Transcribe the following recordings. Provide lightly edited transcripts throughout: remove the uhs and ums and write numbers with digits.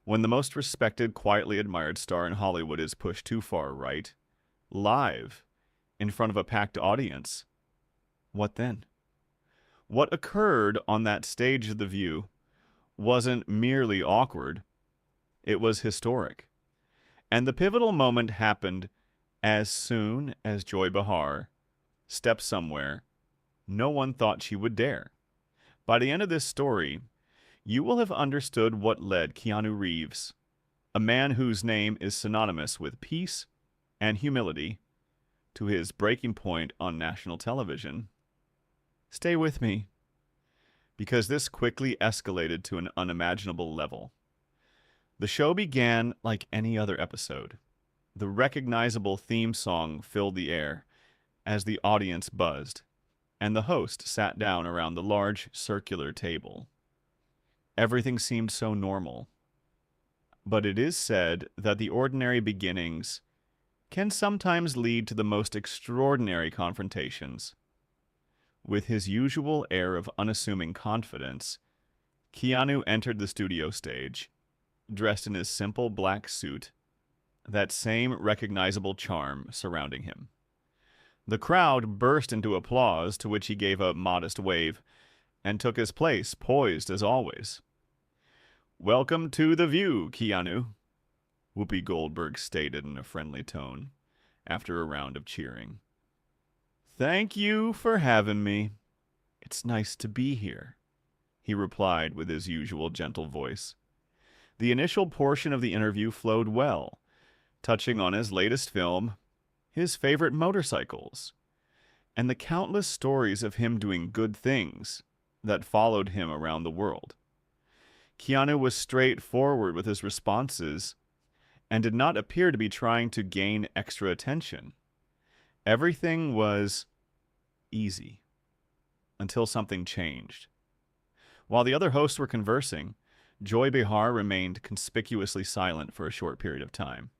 When the most respected, quietly admired star in Hollywood is pushed too far right, live, in front of a packed audience, what then? What occurred on that stage of The View wasn't merely awkward, it was historic. And the pivotal moment happened as soon as Joy Behar stepped somewhere no one thought she would dare. By the end of this story, you will have understood what led Keanu Reeves, a man whose name is synonymous with peace and humility, to his breaking point on national television. Stay with me, because this quickly escalated to an unimaginable level. The show began like any other episode. The recognizable theme song filled the air as the audience buzzed, and the host sat down around the large circular table. Everything seemed so normal. But it is said that the ordinary beginnings can sometimes lead to the most extraordinary confrontations. With his usual air of unassuming confidence, Keanu entered the studio stage, dressed in his simple black suit, that same recognizable charm surrounding him. The crowd burst into applause, to which he gave a modest wave, and took his place, poised as always. "Welcome to The View, Keanu," Whoopi Goldberg stated in a friendly tone, after a round of cheering. "Thank you for having me. It's nice to be here," he replied with his usual gentle voice. The initial portion of the interview flowed well, touching on his latest film, his favorite motorcycles, and the countless stories of him doing good things that followed him around the world. Keanu was straightforward with his responses and did not appear to be trying to gain extra attention. Everything was easy until something changed. While the other hosts were conversing, Joy Behar remained conspicuously silent for a short period of time.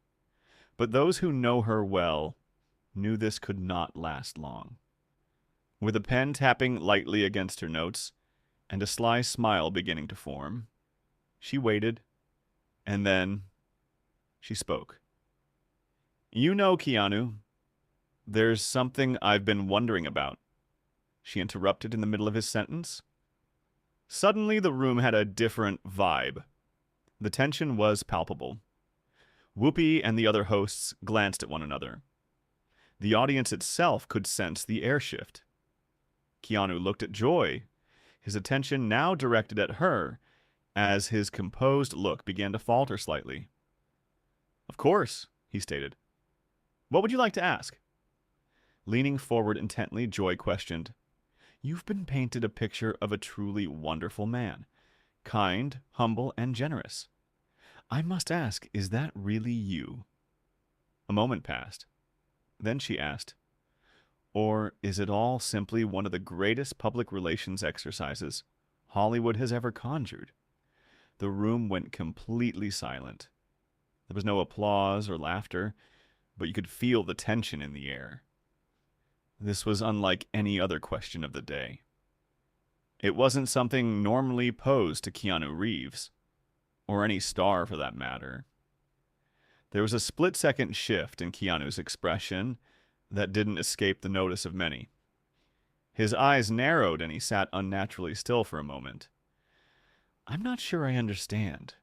But those who know her well knew this could not last long. With a pen tapping lightly against her notes and a sly smile beginning to form, she waited, and then she spoke. "You know, Keanu, there's something I've been wondering about," she interrupted in the middle of his sentence. Suddenly, the room had a different vibe. The tension was palpable. Whoopi and the other hosts glanced at one another. The audience itself could sense the air shift. Keanu looked at Joy, his attention now directed at her, as his composed look began to falter slightly. "Of course," he stated. "What would you like to ask?" Leaning forward intently, Joy questioned, "You've been painted a picture of a truly wonderful man, kind, humble, and generous. I must ask, is that really you?" A moment passed. Then she asked, "Or is it all simply one of the greatest public relations exercises Hollywood has ever conjured?" The room went completely silent. There was no applause or laughter, but you could feel the tension in the air. This was unlike any other question of the day. It wasn't something normally posed to Keanu Reeves, or any star for that matter. There was a split-second shift in Keanu's expression that didn't escape the notice of many. His eyes narrowed and he sat unnaturally still for a moment. "I'm not sure I understand,"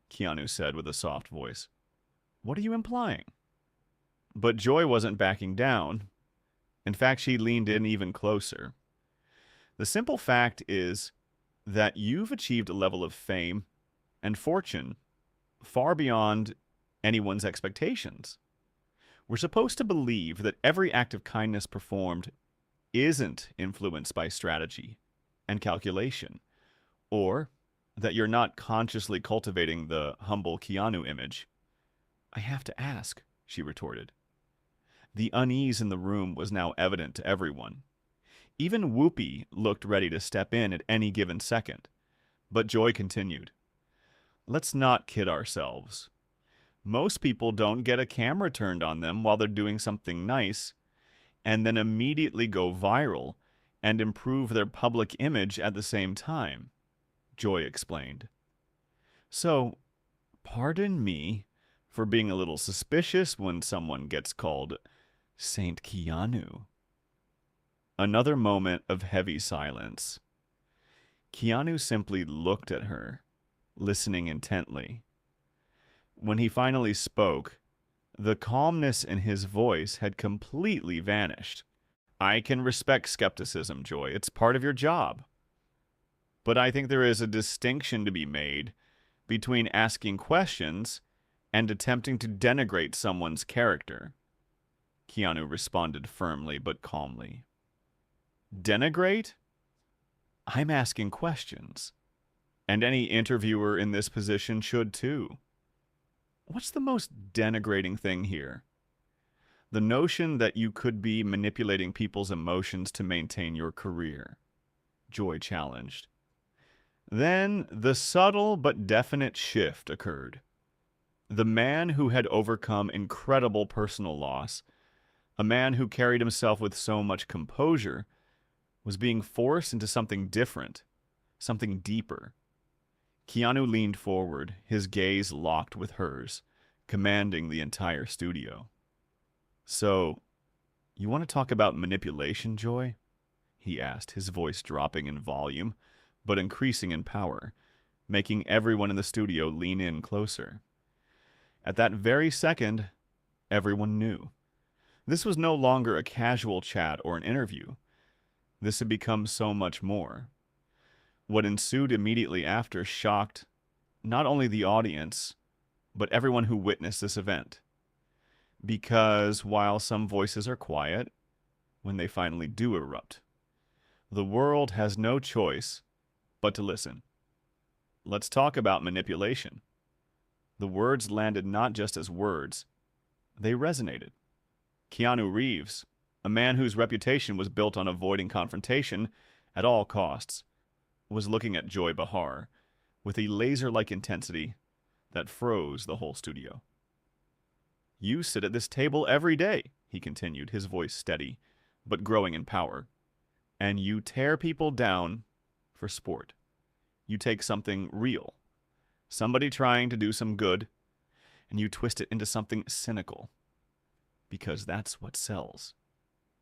Keanu said with a soft voice. "What are you implying?" But Joy wasn't backing down. In fact, she leaned in even closer. "The simple fact is that you've achieved a level of fame and fortune far beyond anyone's expectations. We're supposed to believe that every act of kindness performed isn't influenced by strategy and calculation, or that you're not consciously cultivating the humble Keanu image." "I have to ask," she retorted. The unease in the room was now evident to everyone. Even Whoopi looked ready to step in at any given second. But Joy continued, "Let's not kid ourselves. Most people don't get a camera turned on them while they're doing something nice, and then immediately go viral and improve their public image at the same time," Joy explained. "So, Pardon me for being a little suspicious when someone gets called Saint Keanu. Another moment of heavy silence. Keanu simply looked at her, listening intently. When he finally spoke, the calmness in his voice had completely vanished. I can respect skepticism, Joy. It's part of your job. But I think there is a distinction to be made between asking questions and attempting to denigrate someone's character. Keanu responded firmly but calmly. Denigrate? I'm asking questions. And any interviewer in this position should too. What's the most denigrating thing here? The notion that you could be manipulating people's emotions to maintain your career, Joy challenged. Then the subtle but definite shift occurred. The man who had overcome incredible personal loss, a man who carried himself with so much composure, was being forced into something different, something deeper. Keanu leaned forward, his gaze locked with hers, commanding the entire studio. So, you want to talk about manipulation, Joy? He asked, his voice dropping in volume, but increasing in power, making everyone in the studio lean in closer. At that very second, everyone knew. This was no longer a casual chat or an interview. This had become so much more. What ensued immediately after shocked not only the audience, but everyone who witnessed this event. Because while some voices are quiet, when they finally do erupt, the world has no choice but to listen. Let's talk about manipulation. The words landed not just as words, they resonated. Keanu Reeves, a man whose reputation was built on avoiding confrontation at all costs, was looking at Joy Behar with a laser-like intensity that froze the whole studio. You sit at this table every day, he continued, his voice steady, but growing in power. And you tear people down for sport. You take something real, somebody trying to do some good, and you twist it into something cynical. Because that's what sells.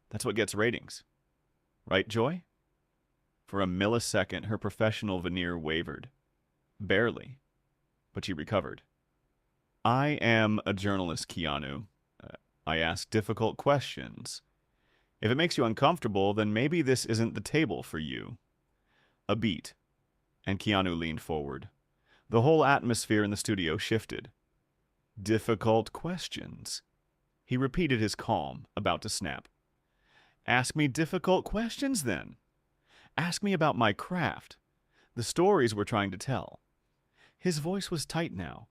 That's what gets ratings. Right, Joy? For a millisecond, her professional veneer wavered. Barely. But she recovered. I am a journalist, Keanu. I ask difficult questions. If it makes you uncomfortable, then maybe this isn't the table for you. A beat, and Keanu leaned forward. The whole atmosphere in the studio shifted. Difficult questions. He repeated his calm, about to snap. Ask me difficult questions, then. Ask me about my craft, the stories we're trying to tell. His voice was tight now.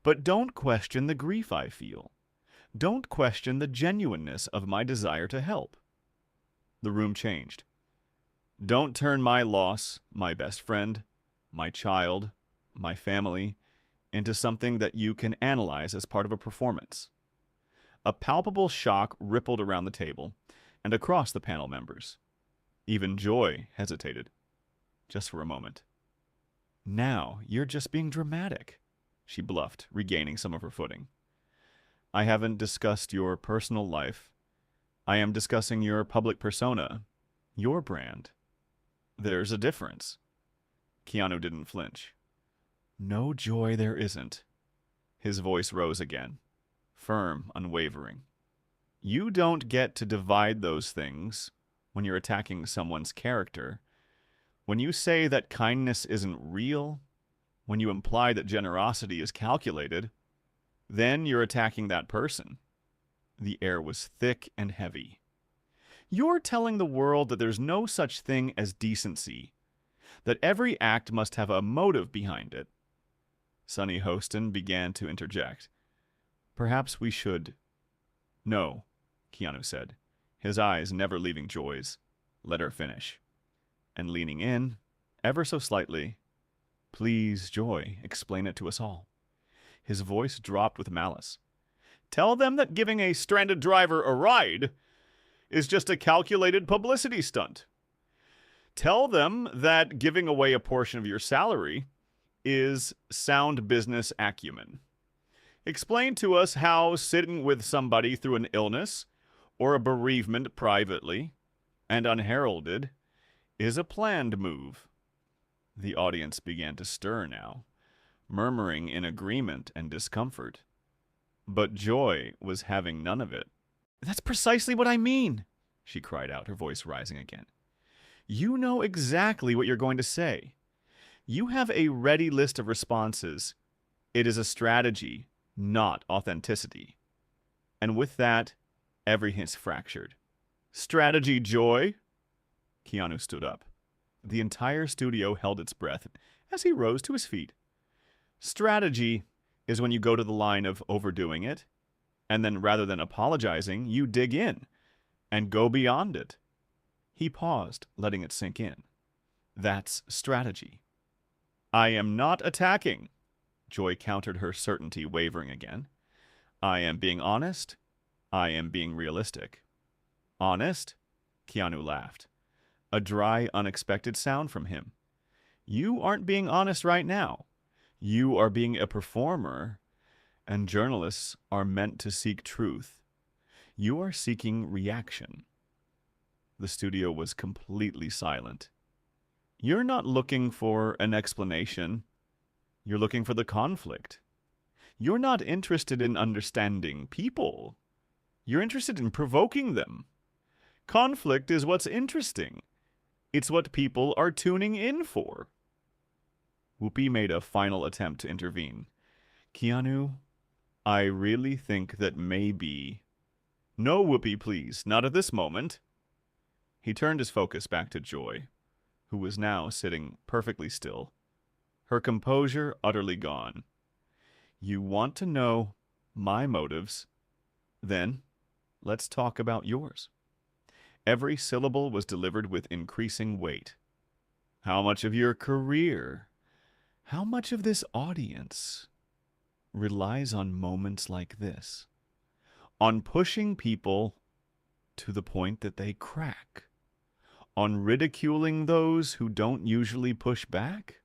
But don't question the grief I feel. Don't question the genuineness of my desire to help. The room changed. Don't turn my loss, my best friend, my child, my family, into something that you can analyze as part of a performance. A palpable shock rippled around the table and across the panel members. Even Joy hesitated, just for a moment. Now you're just being dramatic, she bluffed, regaining some of her footing. I haven't discussed your personal life. I am discussing your public persona, your brand. There's a difference. Keanu didn't flinch. No, Joy, there isn't. His voice rose again, firm, unwavering. You don't get to divide those things when you're attacking someone's character. When you say that kindness isn't real, when you imply that generosity is calculated, then you're attacking that person. The air was thick and heavy. You're telling the world that there's no such thing as decency, that every act must have a motive behind it. Sonny Hostin began to interject. Perhaps we should... No, Keanu said, his eyes never leaving Joy's. Let her finish. And leaning in, ever so slightly, please, Joy, explain it to us all. His voice dropped with malice. Tell them that giving a stranded driver a ride is just a calculated publicity stunt. Tell them that giving away a portion of your salary is sound business acumen. Explain to us how sitting with somebody through an illness or a bereavement privately and unheralded is a planned move. The audience began to stir now, murmuring in agreement and discomfort. But Joy was having none of it. "That's precisely what I mean," she cried out, her voice rising again. "You know exactly what you're going to say. You have a ready list of responses. It is a strategy, not authenticity." And with that, everything's fractured. "Strategy, Joy?" Keanu stood up. The entire studio held its breath as he rose to his feet. "Strategy is when you go to the line of overdoing it, and then rather than apologizing, you dig in and go beyond it." He paused, letting it sink in. "That's strategy." "I am not attacking." Joy countered, her certainty wavering again. "I am being honest. I am being realistic." "Honest?" Keanu laughed. A dry, unexpected sound from him. "You aren't being honest right now. You are being a performer, and journalists are meant to seek truth. You are seeking reaction." The studio was completely silent. "You're not looking for an explanation. You're looking for the conflict. You're not interested in understanding people. You're interested in provoking them. Conflict is what's interesting. It's what people are tuning in for." Whoopi made a final attempt to intervene. "Keanu, I really think that maybe—" "No, Whoopi, please, not at this moment." He turned his focus back to Joy, who was now sitting perfectly still, her composure utterly gone. "You want to know my motives? Then let's talk about yours." Every syllable was delivered with increasing weight. "How much of your career, how much of this audience relies on moments like this? On pushing people to the point that they crack? On ridiculing those who don't usually push back?"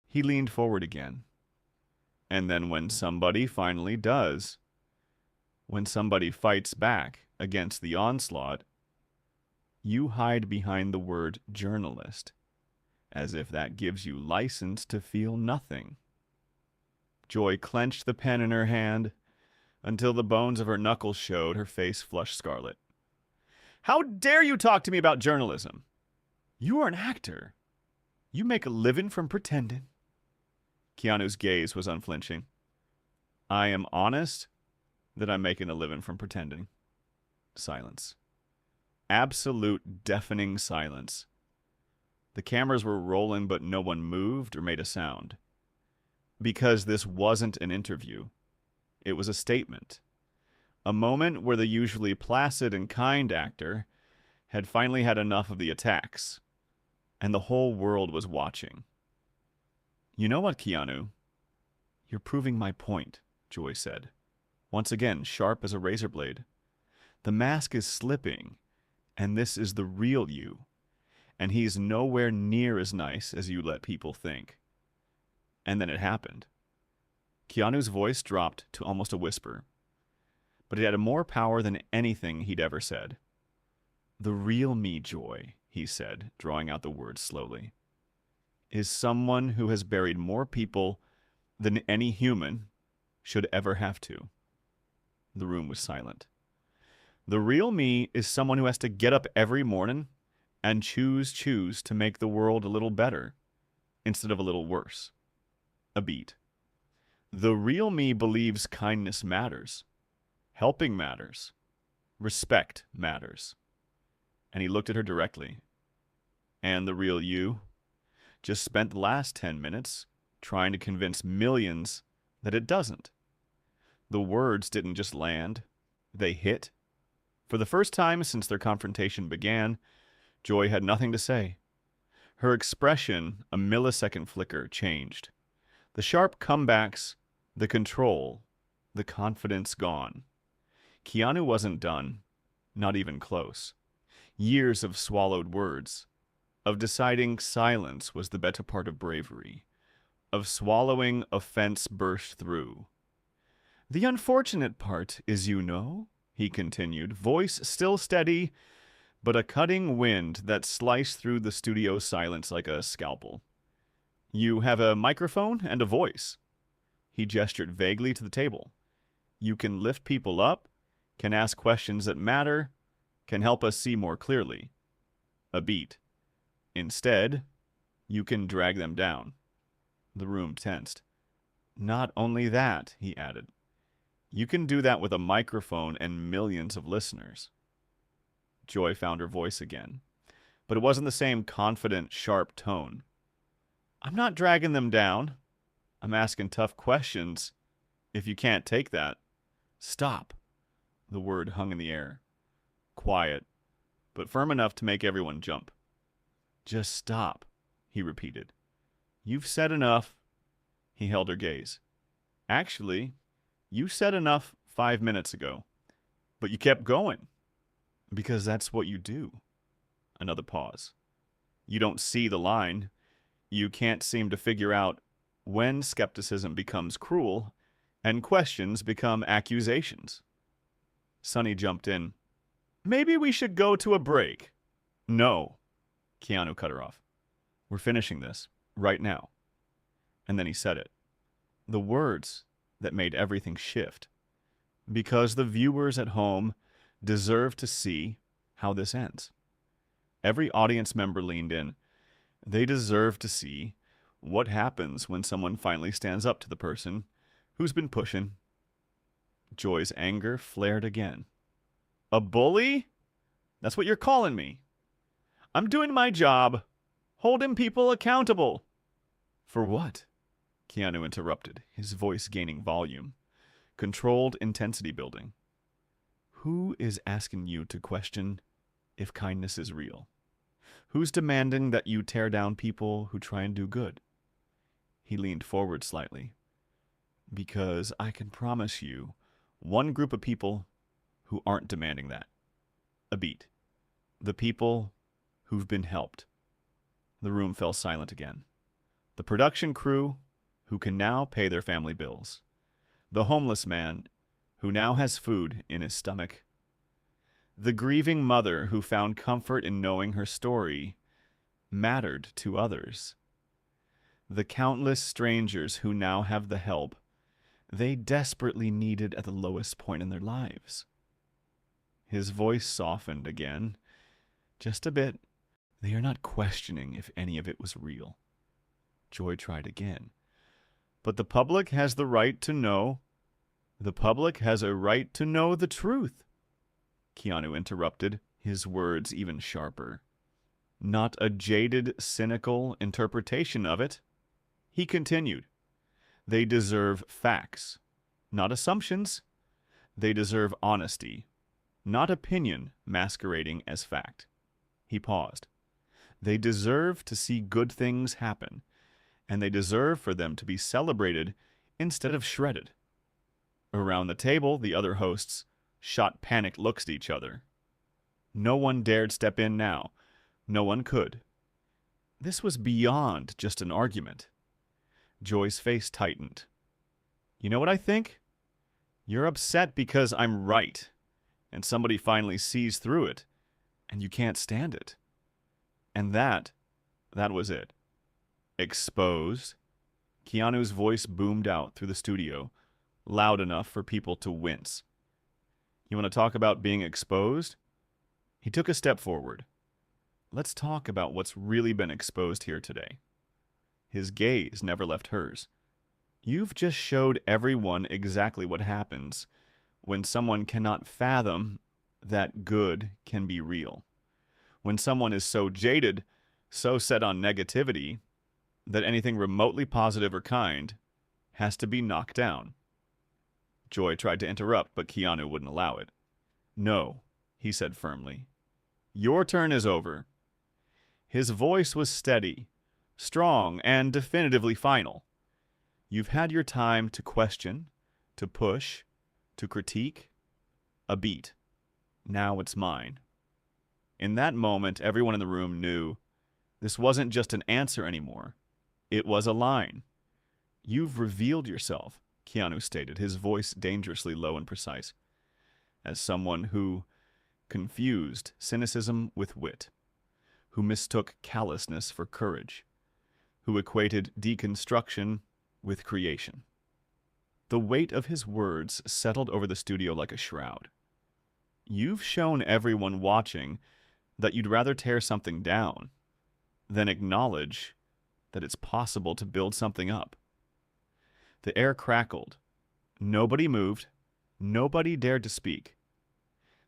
He leaned forward again. "And then when somebody finally does, when somebody fights back against the onslaught, you hide behind the word journalist, as if that gives you license to feel nothing." Joy clenched the pen in her hand until the bones of her knuckles showed, her face flushed scarlet. "How dare you talk to me about journalism? You are an actor. You make a living from pretending." Keanu's gaze was unflinching. "I am honest that I'm making a living from pretending." Silence. Absolute deafening silence. The cameras were rolling, but no one moved or made a sound. Because this wasn't an interview. It was a statement. A moment where the usually placid and kind actor had finally had enough of the attacks, and the whole world was watching. "You know what, Keanu? You're proving my point," Joy said, once again sharp as a razor blade. "The mask is slipping, and this is the real you, and he's nowhere near as nice as you let people think." And then it happened. Keanu's voice dropped to almost a whisper, but it had more power than anything he'd ever said. "The real me, Joy," he said, drawing out the words slowly, "is someone who has buried more people than any human should ever have to." The room was silent. "The real me is someone who has to get up every morning and choose to make the world a little better instead of a little worse." A beat. "The real me believes kindness matters, helping matters, respect matters." And he looked at her directly. "And the real you just spent the last 10 minutes trying to convince millions that it doesn't." The words didn't just land, they hit. For the first time since their confrontation began, Joy had nothing to say. Her expression, a millisecond flicker, changed. The sharp comebacks, the control, the confidence gone. Keanu wasn't done, not even close. Years of swallowed words, of deciding silence was the better part of bravery, of swallowing offense burst through. "The unfortunate part is, he continued, voice still steady, but a cutting wind that sliced through the studio silence like a scalpel. You have a microphone and a voice." He gestured vaguely to the table. "You can lift people up, can ask questions that matter, can help us see more clearly." A beat. "Instead, you can drag them down." The room tensed. "Not only that," he added. "You can do that with a microphone and millions of listeners." Joy found her voice again, but it wasn't the same confident, sharp tone. "I'm not dragging them down. I'm asking tough questions. If you can't take that, stop." The word hung in the air. Quiet, but firm enough to make everyone jump. "Just stop," he repeated. "You've said enough." He held her gaze. "Actually, you said enough 5 minutes ago, but you kept going. Because that's what you do." Another pause. "You don't see the line. You can't seem to figure out when skepticism becomes cruel and questions become accusations." Sonny jumped in. "Maybe we should go to a break." "No," Keanu cut her off. "We're finishing this right now." And then he said it. The words that made everything shift. Because the viewers at home deserve to see how this ends. Every audience member leaned in. They deserve to see what happens when someone finally stands up to the person who's been pushing. Joy's anger flared again. "A bully? That's what you're calling me. I'm doing my job, holding people accountable." "For what?" Keanu interrupted, his voice gaining volume. Controlled intensity building. "Who is asking you to question if kindness is real? Who's demanding that you tear down people who try and do good?" He leaned forward slightly. "Because I can promise you one group of people who aren't demanding that." A beat. "The people who've been helped." The room fell silent again. The production crew who can now pay their family bills. The homeless man who now has food in his stomach. The grieving mother who found comfort in knowing her story mattered to others. The countless strangers who now have the help they desperately needed at the lowest point in their lives. His voice softened again, just a bit. "They are not questioning if any of it was real." Joy tried again. "But the public has the right to know. The public has a right to know the truth." Keanu interrupted, his words even sharper. "Not a jaded, cynical interpretation of it." He continued. "They deserve facts, not assumptions. They deserve honesty, not opinion masquerading as fact." He paused. "They deserve to see good things happen, and they deserve for them to be celebrated instead of shredded." Around the table, the other hosts shot panicked looks at each other. No one dared step in now. No one could. This was beyond just an argument. Joy's face tightened. "You know what I think? You're upset because I'm right, and somebody finally sees through it, and you can't stand it." And that was it. "Exposed." Keanu's voice boomed out through the studio, loud enough for people to wince. "You want to talk about being exposed?" He took a step forward. "Let's talk about what's really been exposed here today." His gaze never left hers. "You've just showed everyone exactly what happens when someone cannot fathom that good can be real. When someone is so jaded, so set on negativity, that anything remotely positive or kind has to be knocked down." Joy tried to interrupt, but Keanu wouldn't allow it. "No," he said firmly. "Your turn is over." His voice was steady, strong, and definitively final. "You've had your time to question, to push, to critique." A beat. "Now it's mine." In that moment, everyone in the room knew this wasn't just an answer anymore. It was a line. You've revealed yourself, Keanu stated, his voice dangerously low and precise, as someone who confused cynicism with wit, who mistook callousness for courage, who equated deconstruction with creation. The weight of his words settled over the studio like a shroud. You've shown everyone watching that you'd rather tear something down than acknowledge that it's possible to build something up. The air crackled. Nobody moved. Nobody dared to speak.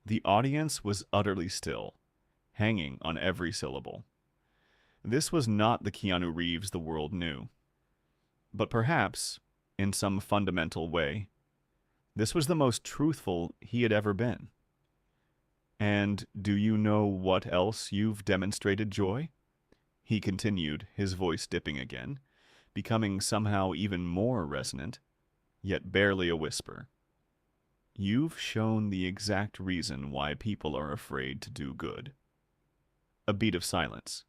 The audience was utterly still, hanging on every syllable. This was not the Keanu Reeves the world knew. But perhaps, in some fundamental way, this was the most truthful he had ever been. And do you know what else you've demonstrated, Joy? He continued, his voice dipping again, becoming somehow even more resonant, yet barely a whisper. You've shown the exact reason why people are afraid to do good. A beat of silence.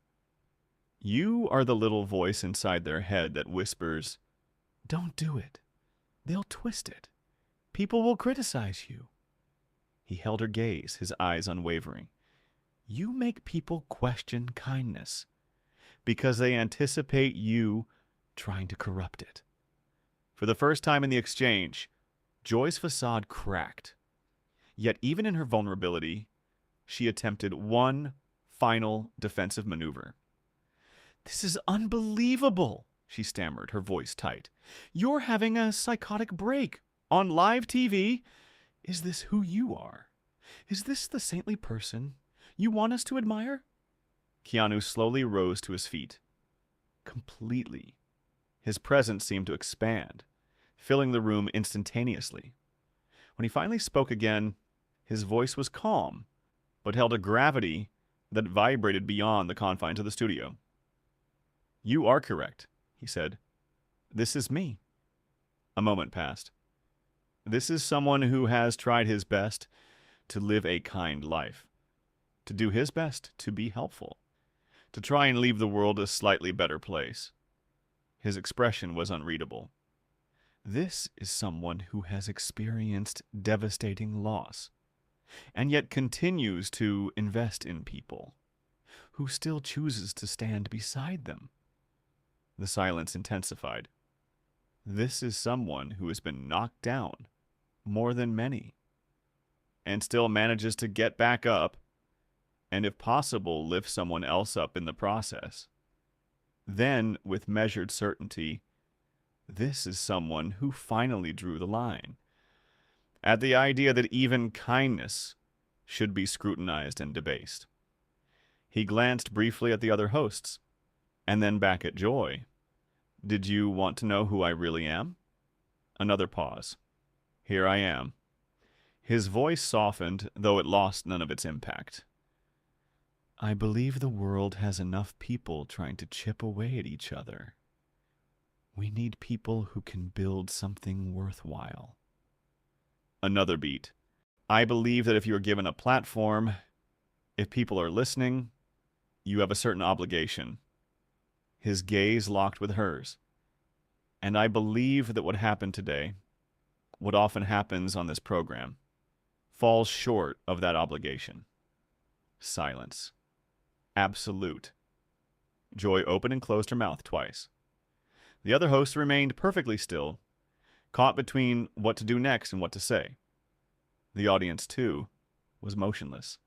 You are the little voice inside their head that whispers, "Don't do it. They'll twist it. People will criticize you." He held her gaze, his eyes unwavering. You make people question kindness because they anticipate you trying to corrupt it. For the first time in the exchange, Joy's facade cracked. Yet even in her vulnerability, she attempted one final defensive maneuver. "This is unbelievable," she stammered, her voice tight. "You're having a psychotic break on live TV. Is this who you are? Is this the saintly person you want us to admire?" Keanu slowly rose to his feet. Completely. His presence seemed to expand, filling the room instantaneously. When he finally spoke again, his voice was calm, but held a gravity that vibrated beyond the confines of the studio. "You are correct," he said. "This is me." A moment passed. "This is someone who has tried his best to live a kind life, to do his best to be helpful, to try and leave the world a slightly better place." His expression was unreadable. "This is someone who has experienced devastating loss, and yet continues to invest in people, who still chooses to stand beside them." The silence intensified. "This is someone who has been knocked down more than many, and still manages to get back up, and if possible, lift someone else up in the process. Then, with measured certainty, this is someone who finally drew the line at the idea that even kindness should be scrutinized and debased." He glanced briefly at the other hosts, and then back at Joy. "Did you want to know who I really am?" Another pause. "Here I am." His voice softened, though it lost none of its impact. "I believe the world has enough people trying to chip away at each other. We need people who can build something worthwhile." Another beat. "I believe that if you are given a platform, if people are listening, you have a certain obligation." His gaze locked with hers. "And I believe that what happened today, what often happens on this program, falls short of that obligation." Silence. Absolute. Joy opened and closed her mouth twice. The other host remained perfectly still, caught between what to do next and what to say. The audience, too, was motionless.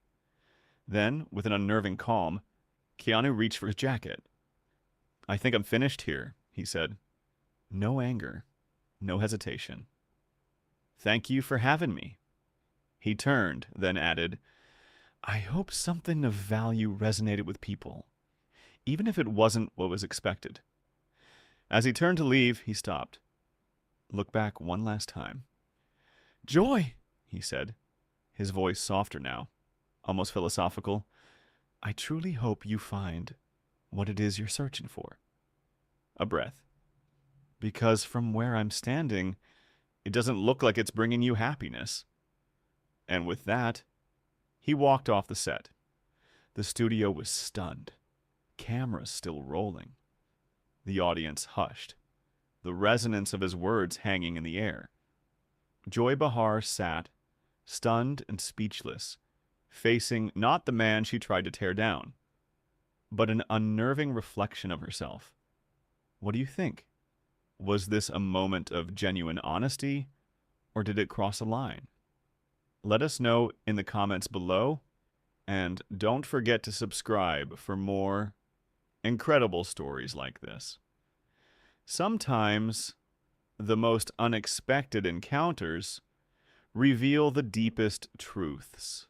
Then, with an unnerving calm, Keanu reached for his jacket. "I think I'm finished here," he said. No anger, no hesitation. "Thank you for having me." He turned, then added, "I hope something of value resonated with people, even if it wasn't what was expected." As he turned to leave, he stopped. Look back one last time. "Joy," he said, his voice softer now, almost philosophical, "I truly hope you find what it is you're searching for." A breath. "Because from where I'm standing, it doesn't look like it's bringing you happiness." And with that, he walked off the set. The studio was stunned, cameras still rolling. The audience hushed. the resonance of his words hanging in the air. Joy Behar sat, stunned and speechless, facing not the man she tried to tear down, but an unnerving reflection of herself. What do you think? Was this a moment of genuine honesty, or did it cross a line? Let us know in the comments below, and don't forget to subscribe for more incredible stories like this. Sometimes the most unexpected encounters reveal the deepest truths.